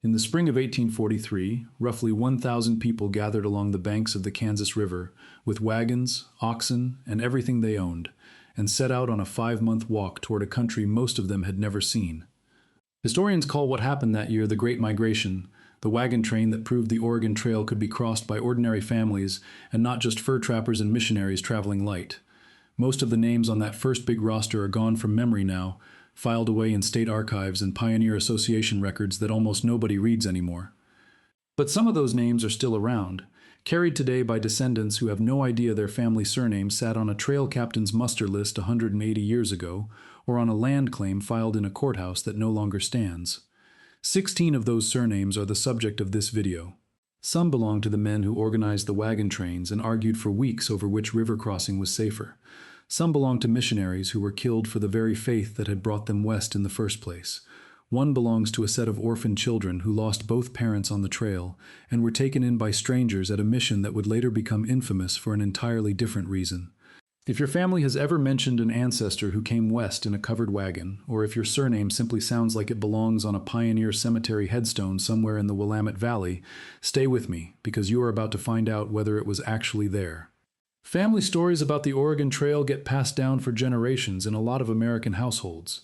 In the spring of 1843, roughly 1,000 people gathered along the banks of the Kansas River with wagons, oxen, and everything they owned, and set out on a 5-month walk toward a country most of them had never seen. Historians call what happened that year the Great Migration, the wagon train that proved the Oregon Trail could be crossed by ordinary families and not just fur trappers and missionaries traveling light. Most of the names on that first big roster are gone from memory now, filed away in state archives and Pioneer Association records that almost nobody reads anymore. But some of those names are still around, carried today by descendants who have no idea their family surname sat on a trail captain's muster list 180 years ago, or on a land claim filed in a courthouse that no longer stands. 16 of those surnames are the subject of this video. Some belong to the men who organized the wagon trains and argued for weeks over which river crossing was safer. Some belong to missionaries who were killed for the very faith that had brought them west in the first place. One belongs to a set of orphaned children who lost both parents on the trail and were taken in by strangers at a mission that would later become infamous for an entirely different reason. If your family has ever mentioned an ancestor who came west in a covered wagon, or if your surname simply sounds like it belongs on a pioneer cemetery headstone somewhere in the Willamette Valley, stay with me, because you are about to find out whether it was actually there. Family stories about the Oregon Trail get passed down for generations in a lot of American households,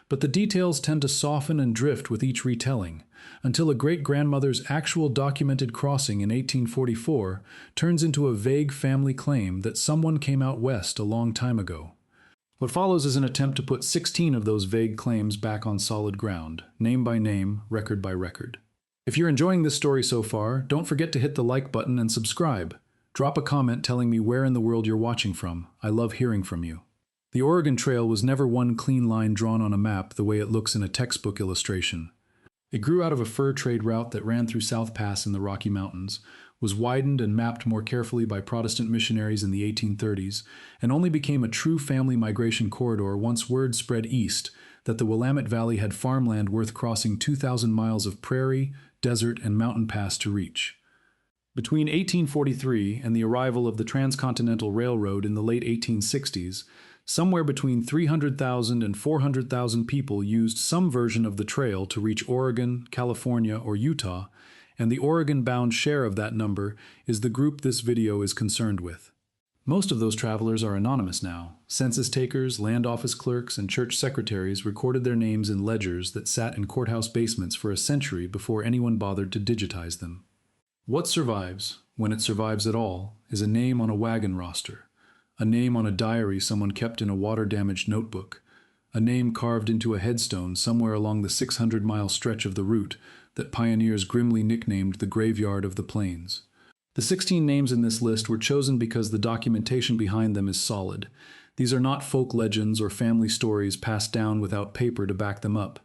but the details tend to soften and drift with each retelling, until a great-grandmother's actual documented crossing in 1844 turns into a vague family claim that someone came out west a long time ago. What follows is an attempt to put 16 of those vague claims back on solid ground, name by name, record by record. If you're enjoying this story so far, don't forget to hit the like button and subscribe. Drop a comment telling me where in the world you're watching from. I love hearing from you. The Oregon Trail was never one clean line drawn on a map the way it looks in a textbook illustration. It grew out of a fur trade route that ran through South Pass in the Rocky Mountains, was widened and mapped more carefully by Protestant missionaries in the 1830s, and only became a true family migration corridor once word spread east that the Willamette Valley had farmland worth crossing 2,000 miles of prairie, desert, and mountain pass to reach. Between 1843 and the arrival of the Transcontinental Railroad in the late 1860s, somewhere between 300,000 and 400,000 people used some version of the trail to reach Oregon, California, or Utah, and the Oregon-bound share of that number is the group this video is concerned with. Most of those travelers are anonymous now. Census takers, land office clerks, and church secretaries recorded their names in ledgers that sat in courthouse basements for a century before anyone bothered to digitize them. What survives, when it survives at all, is a name on a wagon roster, a name on a diary someone kept in a water-damaged notebook, a name carved into a headstone somewhere along the 600-mile stretch of the route that pioneers grimly nicknamed the Graveyard of the Plains. The 16 names in this list were chosen because the documentation behind them is solid. These are not folk legends or family stories passed down without paper to back them up.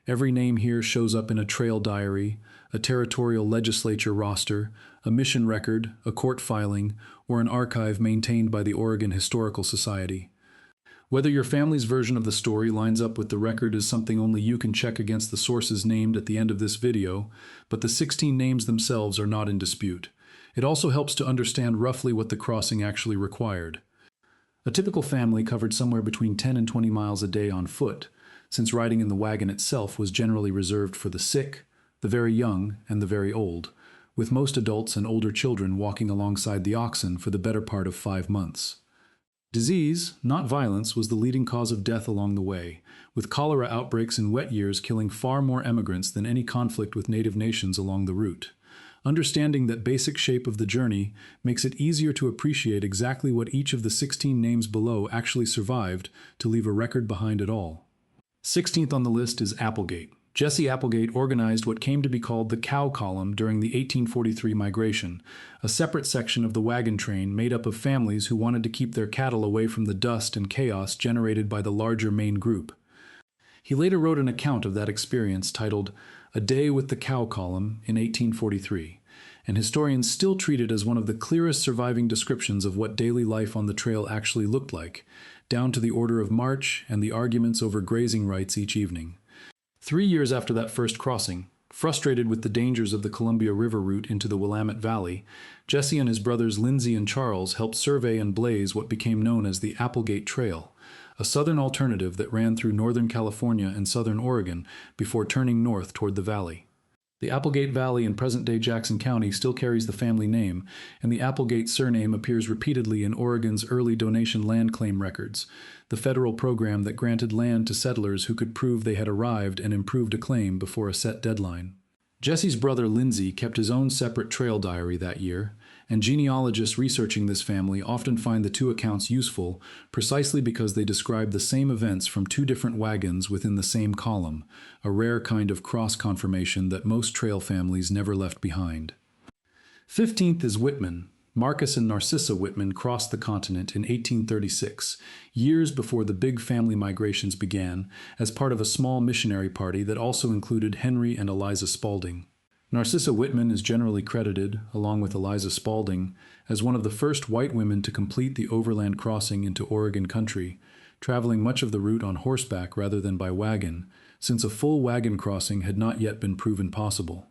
Every name here shows up in a trail diary, a territorial legislature roster, a mission record, a court filing, or an archive maintained by the Oregon Historical Society. Whether your family's version of the story lines up with the record is something only you can check against the sources named at the end of this video, but the 16 names themselves are not in dispute. It also helps to understand roughly what the crossing actually required. A typical family covered somewhere between 10 and 20 miles a day on foot, since riding in the wagon itself was generally reserved for the sick, the very young, and the very old, with most adults and older children walking alongside the oxen for the better part of 5 months. Disease, not violence, was the leading cause of death along the way, with cholera outbreaks in wet years killing far more emigrants than any conflict with native nations along the route. Understanding that basic shape of the journey makes it easier to appreciate exactly what each of the 16 names below actually survived to leave a record behind it all. 16th on the list is Applegate. Jesse Applegate organized what came to be called the Cow Column during the 1843 migration, a separate section of the wagon train made up of families who wanted to keep their cattle away from the dust and chaos generated by the larger main group. He later wrote an account of that experience titled A Day with the Cow Column in 1843, and historians still treat it as one of the clearest surviving descriptions of what daily life on the trail actually looked like, down to the order of march and the arguments over grazing rights each evening. 3 years after that first crossing, frustrated with the dangers of the Columbia River route into the Willamette Valley, Jesse and his brothers Lindsay and Charles helped survey and blaze what became known as the Applegate Trail, a southern alternative that ran through northern California and southern Oregon before turning north toward the valley. The Applegate Valley in present-day Jackson County still carries the family name, and the Applegate surname appears repeatedly in Oregon's early donation land claim records, the federal program that granted land to settlers who could prove they had arrived and improved a claim before a set deadline. Jesse's brother Lindsay kept his own separate trail diary that year, and genealogists researching this family often find the two accounts useful precisely because they describe the same events from two different wagons within the same column, a rare kind of cross-confirmation that most trail families never left behind. 15th is Whitman. Marcus and Narcissa Whitman crossed the continent in 1836, years before the big family migrations began, as part of a small missionary party that also included Henry and Eliza Spaulding. Narcissa Whitman is generally credited, along with Eliza Spaulding, as one of the first white women to complete the overland crossing into Oregon country, traveling much of the route on horseback rather than by wagon, since a full wagon crossing had not yet been proven possible.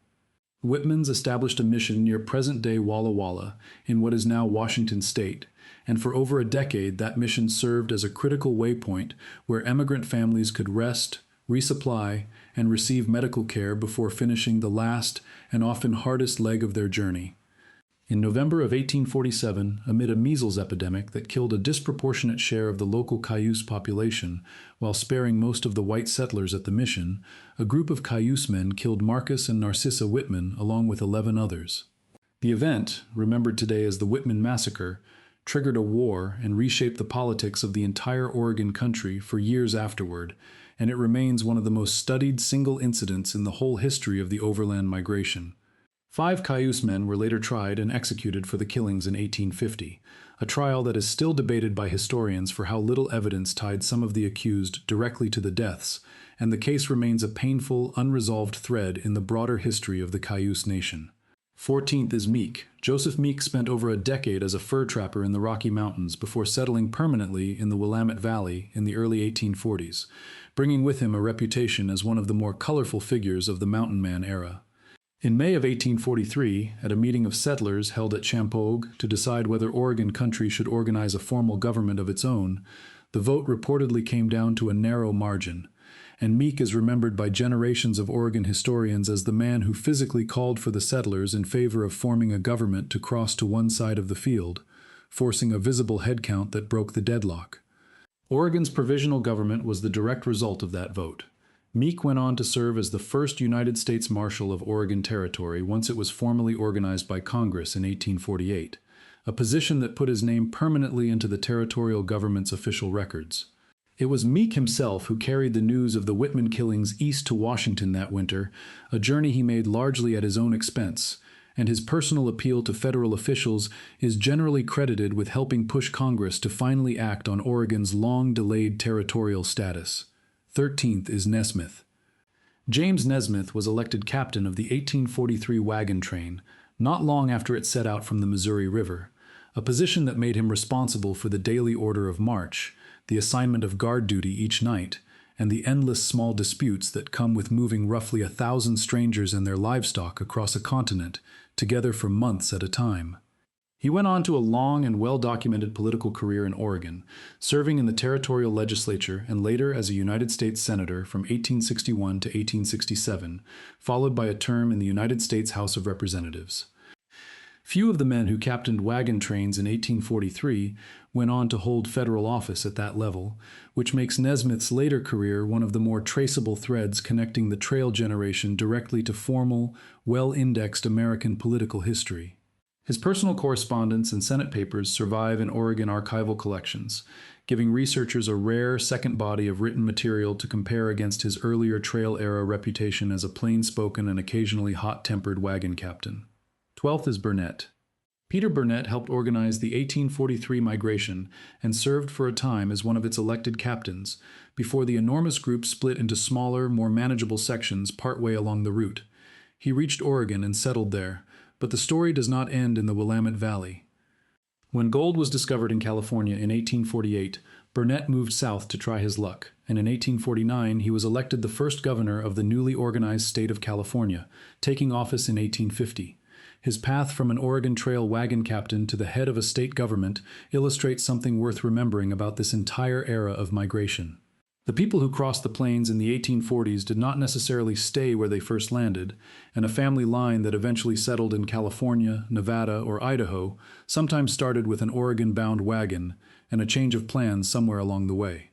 Whitmans established a mission near present-day Walla Walla, in what is now Washington State, and for over a decade that mission served as a critical waypoint where emigrant families could rest, resupply, and receive medical care before finishing the last and often hardest leg of their journey. In November of 1847, amid a measles epidemic that killed a disproportionate share of the local Cayuse population while sparing most of the white settlers at the mission, a group of Cayuse men killed Marcus and Narcissa Whitman along with 11 others. The event, remembered today as the Whitman Massacre, triggered a war and reshaped the politics of the entire Oregon country for years afterward, and it remains one of the most studied single incidents in the whole history of the overland migration. 5 Cayuse men were later tried and executed for the killings in 1850, a trial that is still debated by historians for how little evidence tied some of the accused directly to the deaths, and the case remains a painful, unresolved thread in the broader history of the Cayuse Nation. 14th is Meek. Joseph Meek spent over a decade as a fur trapper in the Rocky Mountains before settling permanently in the Willamette Valley in the early 1840s, bringing with him a reputation as one of the more colorful figures of the mountain man era. In May of 1843, at a meeting of settlers held at Champaign to decide whether Oregon country should organize a formal government of its own, the vote reportedly came down to a narrow margin, and Meek is remembered by generations of Oregon historians as the man who physically called for the settlers in favor of forming a government to cross to one side of the field, forcing a visible head count that broke the deadlock. Oregon's provisional government was the direct result of that vote. Meek went on to serve as the first United States Marshal of Oregon Territory once it was formally organized by Congress in 1848, a position that put his name permanently into the territorial government's official records. It was Meek himself who carried the news of the Whitman killings east to Washington that winter, a journey he made largely at his own expense, and his personal appeal to federal officials is generally credited with helping push Congress to finally act on Oregon's long-delayed territorial status. 13th is Nesmith. James Nesmith was elected captain of the 1843 wagon train, not long after it set out from the Missouri River, a position that made him responsible for the daily order of march, the assignment of guard duty each night, and the endless small disputes that come with moving roughly 1,000 strangers and their livestock across a continent, together for months at a time. He went on to a long and well-documented political career in Oregon, serving in the territorial legislature and later as a United States Senator from 1861 to 1867, followed by a term in the United States House of Representatives. Few of the men who captained wagon trains in 1843 went on to hold federal office at that level, which makes Nesmith's later career one of the more traceable threads connecting the trail generation directly to formal, well-indexed American political history. His personal correspondence and Senate papers survive in Oregon archival collections, giving researchers a rare second body of written material to compare against his earlier trail-era reputation as a plain-spoken and occasionally hot-tempered wagon captain. 12th is Burnett. Peter Burnett helped organize the 1843 migration and served for a time as one of its elected captains, before the enormous group split into smaller, more manageable sections partway along the route. He reached Oregon and settled there, but the story does not end in the Willamette Valley. When gold was discovered in California in 1848, Burnett moved south to try his luck, and in 1849 he was elected the first governor of the newly organized state of California, taking office in 1850. His path from an Oregon Trail wagon captain to the head of a state government illustrates something worth remembering about this entire era of migration. The people who crossed the plains in the 1840s did not necessarily stay where they first landed, and a family line that eventually settled in California, Nevada, or Idaho sometimes started with an Oregon-bound wagon and a change of plans somewhere along the way.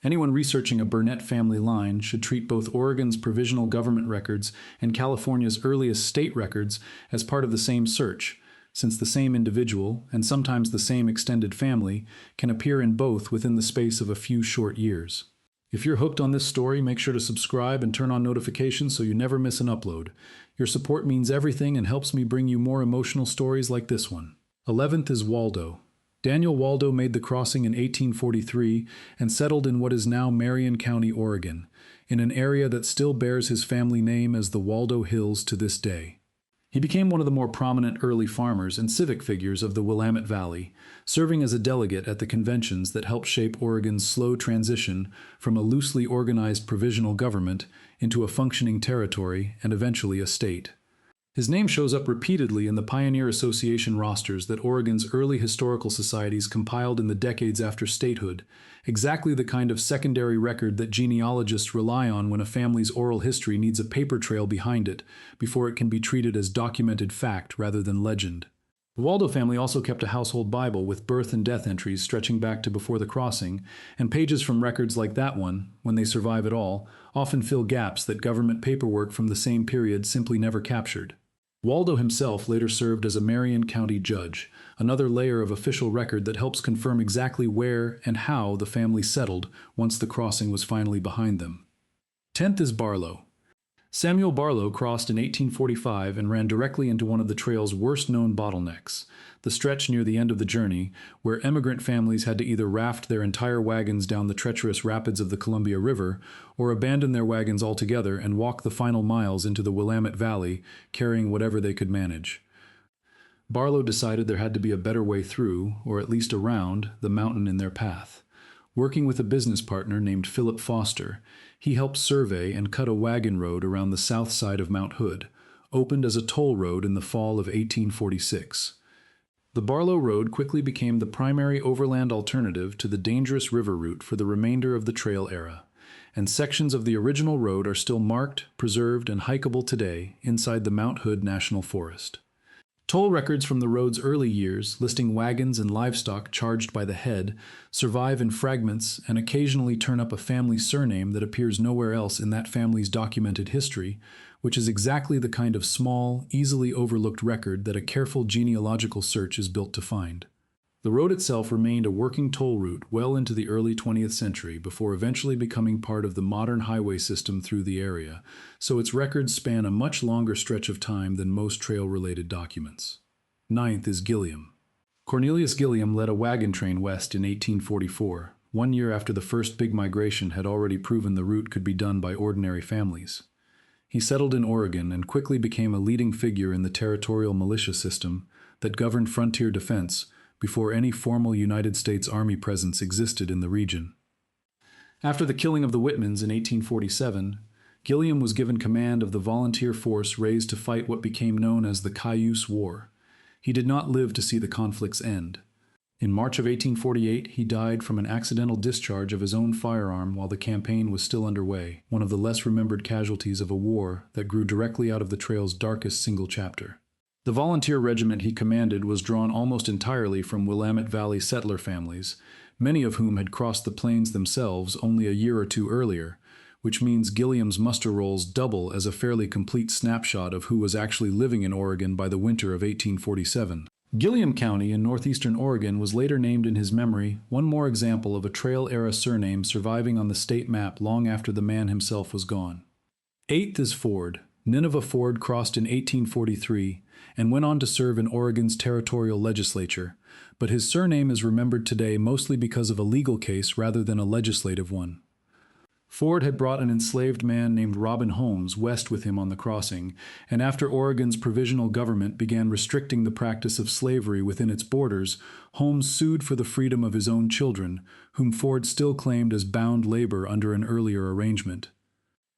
Anyone researching a Burnett family line should treat both Oregon's provisional government records and California's earliest state records as part of the same search, since the same individual, and sometimes the same extended family, can appear in both within the space of a few short years. If you're hooked on this story, make sure to subscribe and turn on notifications so you never miss an upload. Your support means everything and helps me bring you more emotional stories like this one. 11th is Waldo. Daniel Waldo made the crossing in 1843 and settled in what is now Marion County, Oregon, in an area that still bears his family name as the Waldo Hills to this day. He became one of the more prominent early farmers and civic figures of the Willamette Valley, serving as a delegate at the conventions that helped shape Oregon's slow transition from a loosely organized provisional government into a functioning territory and eventually a state. His name shows up repeatedly in the Pioneer Association rosters that Oregon's early historical societies compiled in the decades after statehood, exactly the kind of secondary record that genealogists rely on when a family's oral history needs a paper trail behind it before it can be treated as documented fact rather than legend. The Waldo family also kept a household Bible with birth and death entries stretching back to before the crossing, and pages from records like that one, when they survive at all, often fill gaps that government paperwork from the same period simply never captured. Waldo himself later served as a Marion County judge, another layer of official record that helps confirm exactly where and how the family settled once the crossing was finally behind them. 10th is Barlow. Samuel Barlow crossed in 1845 and ran directly into one of the trail's worst-known bottlenecks, the stretch near the end of the journey, where emigrant families had to either raft their entire wagons down the treacherous rapids of the Columbia River or abandon their wagons altogether and walk the final miles into the Willamette Valley, carrying whatever they could manage. Barlow decided there had to be a better way through, or at least around, the mountain in their path. Working with a business partner named Philip Foster, he helped survey and cut a wagon road around the south side of Mount Hood, opened as a toll road in the fall of 1846. The Barlow Road quickly became the primary overland alternative to the dangerous river route for the remainder of the trail era, and sections of the original road are still marked, preserved, and hikeable today inside the Mount Hood National Forest. Toll records from the road's early years, listing wagons and livestock charged by the head, survive in fragments and occasionally turn up a family surname that appears nowhere else in that family's documented history, which is exactly the kind of small, easily overlooked record that a careful genealogical search is built to find. The road itself remained a working toll route well into the early 20th century before eventually becoming part of the modern highway system through the area, so its records span a much longer stretch of time than most trail-related documents. 9th is Gilliam. Cornelius Gilliam led a wagon train west in 1844, 1 year after the first big migration had already proven the route could be done by ordinary families. He settled in Oregon and quickly became a leading figure in the territorial militia system that governed frontier defense before any formal United States Army presence existed in the region. After the killing of the Whitmans in 1847, Gilliam was given command of the volunteer force raised to fight what became known as the Cayuse War. He did not live to see the conflict's end. In March of 1848, he died from an accidental discharge of his own firearm while the campaign was still underway, one of the less remembered casualties of a war that grew directly out of the trail's darkest single chapter. The volunteer regiment he commanded was drawn almost entirely from Willamette Valley settler families, many of whom had crossed the plains themselves only a year or two earlier, which means Gilliam's muster rolls double as a fairly complete snapshot of who was actually living in Oregon by the winter of 1847. Gilliam County in northeastern Oregon was later named in his memory, one more example of a trail-era surname surviving on the state map long after the man himself was gone. 8th is Ford. Nineveh Ford crossed in 1843 and went on to serve in Oregon's territorial legislature, but his surname is remembered today mostly because of a legal case rather than a legislative one. Ford had brought an enslaved man named Robin Holmes west with him on the crossing, and after Oregon's provisional government began restricting the practice of slavery within its borders, Holmes sued for the freedom of his own children, whom Ford still claimed as bound labor under an earlier arrangement.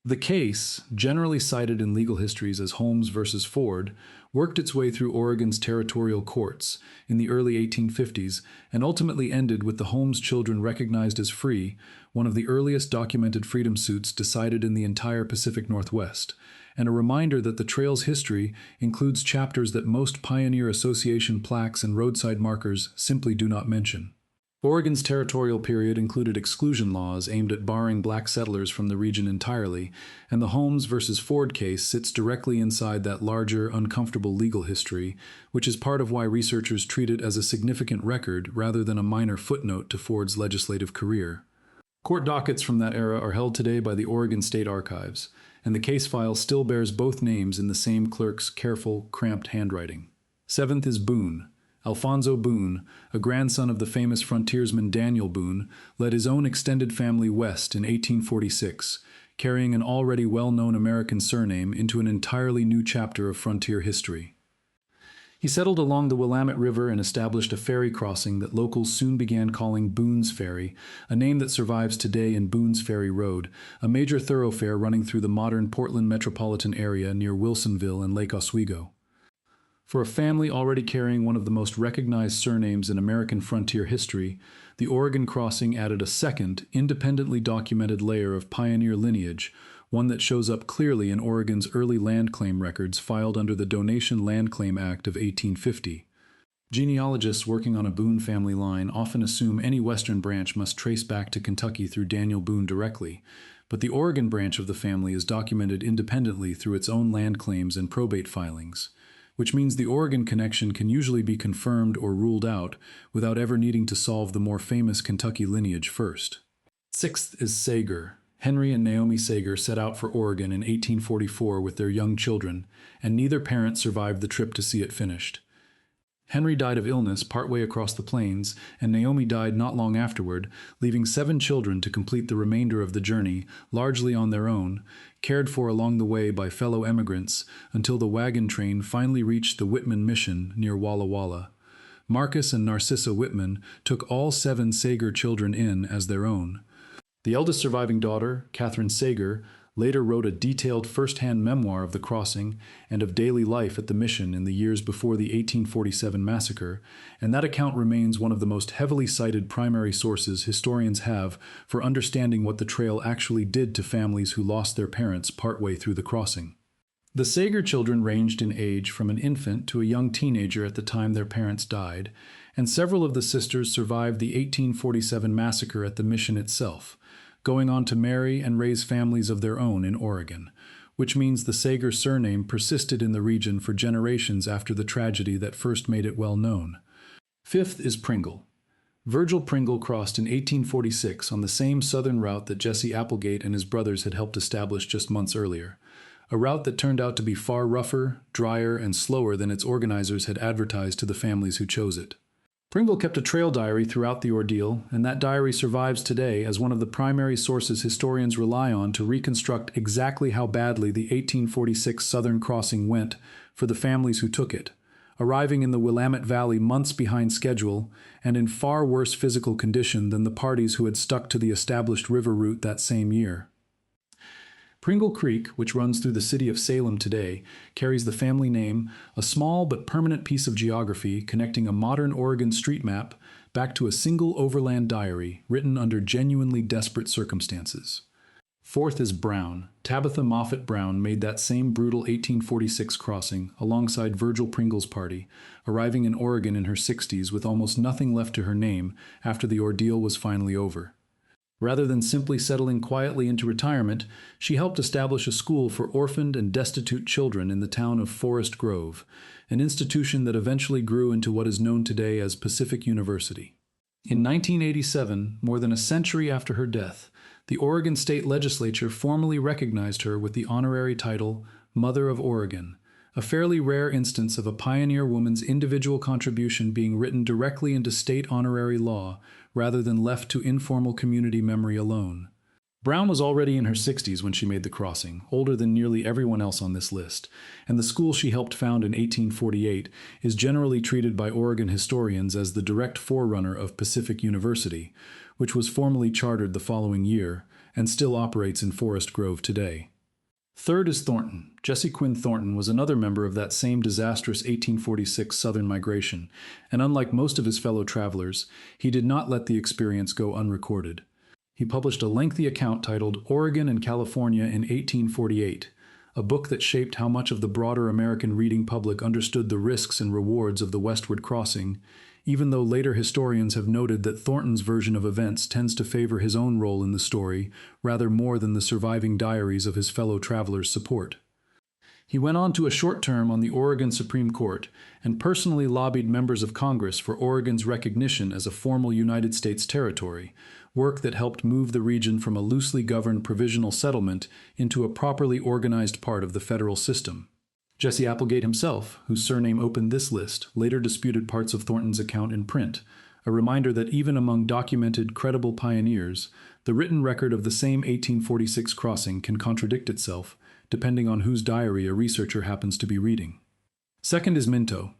The case, generally cited in legal histories as Holmes versus Ford, worked its way through Oregon's territorial courts in the early 1850s and ultimately ended with the Holmes children recognized as free, one of the earliest documented freedom suits decided in the entire Pacific Northwest, and a reminder that the trail's history includes chapters that most Pioneer Association plaques and roadside markers simply do not mention. Oregon's territorial period included exclusion laws aimed at barring black settlers from the region entirely, and the Holmes versus Ford case sits directly inside that larger, uncomfortable legal history, which is part of why researchers treat it as a significant record rather than a minor footnote to Ford's legislative career. Court dockets from that era are held today by the Oregon State Archives, and the case file still bears both names in the same clerk's careful, cramped handwriting. Seventh is Boone. Alphonso Boone, a grandson of the famous frontiersman Daniel Boone, led his own extended family west in 1846, carrying an already well-known American surname into an entirely new chapter of frontier history. He settled along the Willamette River and established a ferry crossing that locals soon began calling Boone's Ferry, a name that survives today in Boone's Ferry Road, a major thoroughfare running through the modern Portland metropolitan area near Wilsonville and Lake Oswego. For a family already carrying one of the most recognized surnames in American frontier history, the Oregon crossing added a second, independently documented layer of pioneer lineage, one that shows up clearly in Oregon's early land claim records filed under the Donation Land Claim Act of 1850. Genealogists working on a Boone family line often assume any western branch must trace back to Kentucky through Daniel Boone directly, but the Oregon branch of the family is documented independently through its own land claims and probate filings, which means the Oregon connection can usually be confirmed or ruled out without ever needing to solve the more famous Kentucky lineage first. Sixth is Sager. Henry and Naomi Sager set out for Oregon in 1844 with their young children, and neither parent survived the trip to see it finished. Henry died of illness partway across the plains, and Naomi died not long afterward, leaving 7 children to complete the remainder of the journey, largely on their own, cared for along the way by fellow emigrants, until the wagon train finally reached the Whitman mission near Walla Walla. Marcus and Narcissa Whitman took all 7 Sager children in as their own. The eldest surviving daughter, Catherine Sager, later wrote a detailed first-hand memoir of the crossing and of daily life at the mission in the years before the 1847 massacre, and that account remains one of the most heavily cited primary sources historians have for understanding what the trail actually did to families who lost their parents partway through the crossing. The Sager children ranged in age from an infant to a young teenager at the time their parents died, and several of the sisters survived the 1847 massacre at the mission itself, going on to marry and raise families of their own in Oregon, which means the Sager surname persisted in the region for generations after the tragedy that first made it well known. Fifth is Pringle. Virgil Pringle crossed in 1846 on the same southern route that Jesse Applegate and his brothers had helped establish just months earlier, a route that turned out to be far rougher, drier, and slower than its organizers had advertised to the families who chose it. Pringle kept a trail diary throughout the ordeal, and that diary survives today as one of the primary sources historians rely on to reconstruct exactly how badly the 1846 Southern Crossing went for the families who took it, arriving in the Willamette Valley months behind schedule and in far worse physical condition than the parties who had stuck to the established river route that same year. Pringle Creek, which runs through the city of Salem today, carries the family name, a small but permanent piece of geography connecting a modern Oregon street map back to a single overland diary written under genuinely desperate circumstances. Fourth is Brown. Tabitha Moffett Brown made that same brutal 1846 crossing alongside Virgil Pringle's party, arriving in Oregon in her 60s with almost nothing left to her name after the ordeal was finally over. Rather than simply settling quietly into retirement, she helped establish a school for orphaned and destitute children in the town of Forest Grove, an institution that eventually grew into what is known today as Pacific University. In 1987, more than a century after her death, the Oregon State Legislature formally recognized her with the honorary title Mother of Oregon, a fairly rare instance of a pioneer woman's individual contribution being written directly into state honorary law rather than left to informal community memory alone. Brown was already in her 60s when she made the crossing, older than nearly everyone else on this list, and the school she helped found in 1848 is generally treated by Oregon historians as the direct forerunner of Pacific University, which was formally chartered the following year and still operates in Forest Grove today. Third is Thornton. Jesse Quinn Thornton was another member of that same disastrous 1846 Southern migration, and unlike most of his fellow travelers, he did not let the experience go unrecorded. He published a lengthy account titled Oregon and California in 1848, a book that shaped how much of the broader American reading public understood the risks and rewards of the westward crossing, even though later historians have noted that Thornton's version of events tends to favor his own role in the story rather more than the surviving diaries of his fellow travelers' support. He went on to a short term on the Oregon Supreme Court and personally lobbied members of Congress for Oregon's recognition as a formal United States territory, work that helped move the region from a loosely governed provisional settlement into a properly organized part of the federal system. Jesse Applegate himself, whose surname opened this list, later disputed parts of Thornton's account in print, a reminder that even among documented, credible pioneers, the written record of the same 1846 crossing can contradict itself, depending on whose diary a researcher happens to be reading. Second is Minto.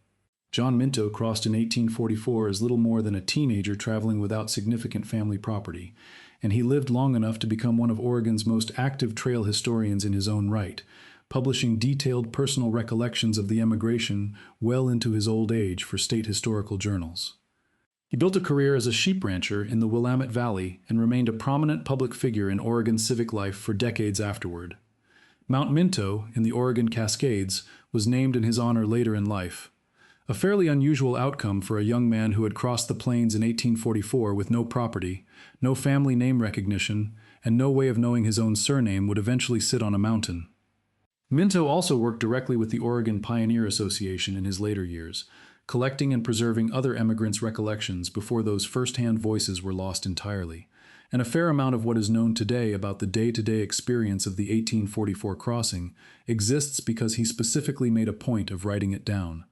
John Minto crossed in 1844 as little more than a teenager traveling without significant family property, and he lived long enough to become one of Oregon's most active trail historians in his own right, publishing detailed personal recollections of the emigration well into his old age for state historical journals. He built a career as a sheep rancher in the Willamette Valley and remained a prominent public figure in Oregon civic life for decades afterward. Mount Minto, in the Oregon Cascades, was named in his honor later in life. A fairly unusual outcome for a young man who had crossed the plains in 1844 with no property, no family name recognition, and no way of knowing his own surname would eventually sit on a mountain. Minto also worked directly with the Oregon Pioneer Association in his later years, collecting and preserving other emigrants' recollections before those first-hand voices were lost entirely, and a fair amount of what is known today about the day-to-day experience of the 1844 crossing exists because he specifically made a point of writing it down.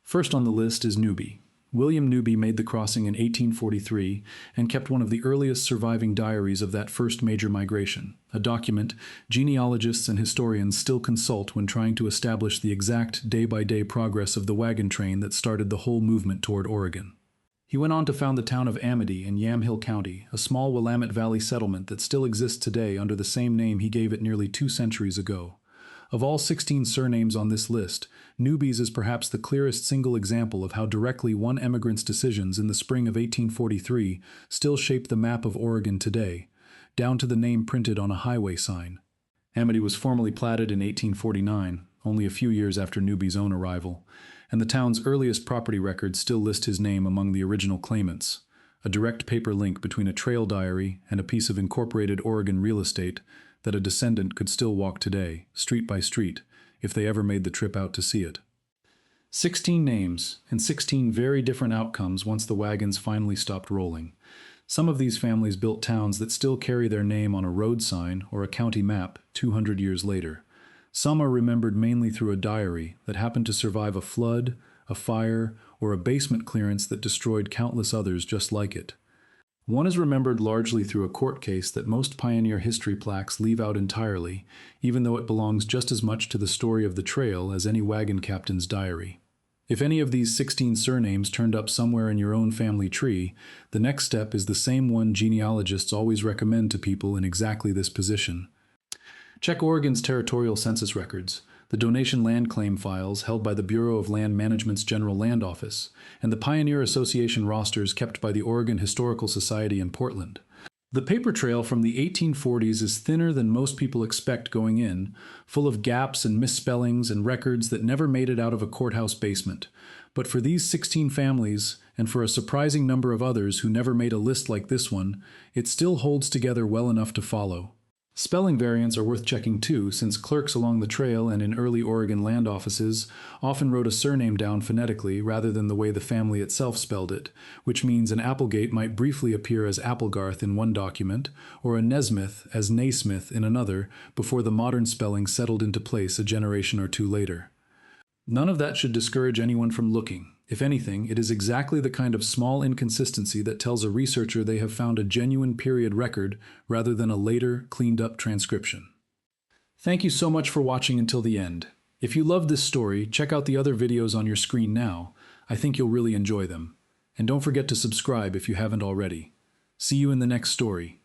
First on the list is Newby. William Newby made the crossing in 1843 and kept one of the earliest surviving diaries of that first major migration, a document genealogists and historians still consult when trying to establish the exact day-by-day progress of the wagon train that started the whole movement toward Oregon. He went on to found the town of Amity in Yamhill County, a small Willamette Valley settlement that still exists today under the same name he gave it nearly 2 centuries ago. Of all 16 surnames on this list, Newby's is perhaps the clearest single example of how directly one emigrant's decisions in the spring of 1843 still shape the map of Oregon today, down to the name printed on a highway sign. Amity was formally platted in 1849, only a few years after Newby's own arrival, and the town's earliest property records still list his name among the original claimants, a direct paper link between a trail diary and a piece of incorporated Oregon real estate that a descendant could still walk today, street by street, if they ever made the trip out to see it. 16 names, and 16 very different outcomes once the wagons finally stopped rolling. Some of these families built towns that still carry their name on a road sign or a county map 200 years later. Some are remembered mainly through a diary that happened to survive a flood, a fire, or a basement clearance that destroyed countless others just like it. One is remembered largely through a court case that most pioneer history plaques leave out entirely, even though it belongs just as much to the story of the trail as any wagon captain's diary. If any of these 16 surnames turned up somewhere in your own family tree, the next step is the same one genealogists always recommend to people in exactly this position. Check Oregon's territorial census records, the donation land claim files held by the Bureau of Land Management's General Land Office, and the Pioneer Association rosters kept by the Oregon Historical Society in Portland. The paper trail from the 1840s is thinner than most people expect going in, full of gaps and misspellings and records that never made it out of a courthouse basement. But for these 16 families, and for a surprising number of others who never made a list like this one, it still holds together well enough to follow. Spelling variants are worth checking too, since clerks along the trail and in early Oregon land offices often wrote a surname down phonetically rather than the way the family itself spelled it, which means an Applegate might briefly appear as Applegarth in one document, or a Nesmith as Nesmith in another, before the modern spelling settled into place a generation or two later. None of that should discourage anyone from looking. If anything, it is exactly the kind of small inconsistency that tells a researcher they have found a genuine period record rather than a later, cleaned-up transcription. Thank you so much for watching until the end. If you loved this story, check out the other videos on your screen now. I think you'll really enjoy them. And don't forget to subscribe if you haven't already. See you in the next story.